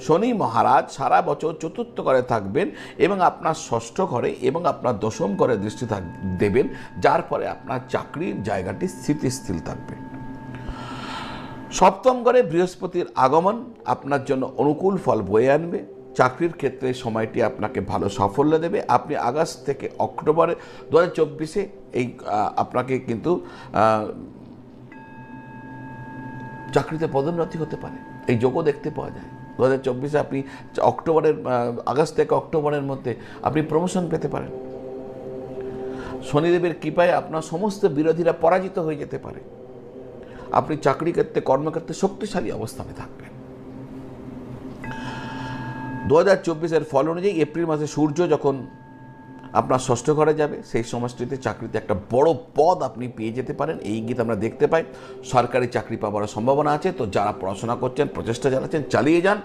শনি মহারাজ সারা বছর চতুর্থ ঘরে থাকবেন এবং আপনার ষষ্ঠ ঘরে এবং আপনার দশম ঘরে দৃষ্টি দেবেন, যার ফলে আপনার চাকরির জায়গাটি স্থিতিশীল থাকবে। সপ্তম ঘরে বৃহস্পতির আগমন আপনার জন্য অনুকূল ফল বয়ে আনবে। চাকরির ক্ষেত্রে সময়টি আপনাকে ভালো সাফল্য দেবে। আপনি আগস্ট থেকে অক্টোবরে 2024 এই আপনাকে কিন্তু চাকরিতে পদোন্নতি হতে পারে, এই যোগও দেখতে পাওয়া যায়। 2024 আপনি আগস্ট থেকে অক্টোবরের মধ্যে আপনি প্রমোশন পেতে পারেন। শনিদেবের কৃপায় আপনার সমস্ত বিরোধীরা পরাজিত হয়ে যেতে পারে। আপনি চাকরি ক্ষেত্রে কর্মক্ষেত্রে শক্তিশালী অবস্থানে থাকবেন। 2024 ফল অনুযায়ী এপ্রিল মাসে সূর্য যখন আপনার ষষ্ঠ ঘরে যাবে, সেই সময়টিতে চাকরিতে একটা বড় পদ আপনি পেয়ে যেতে পারেন, এই ইঙ্গিত আমরা দেখতে পাই। সরকারি চাকরি পাওয়ার সম্ভাবনা আছে। তো যারা পড়াশোনা করছেন, প্রচেষ্টা চালাচ্ছেন, চালিয়ে যান।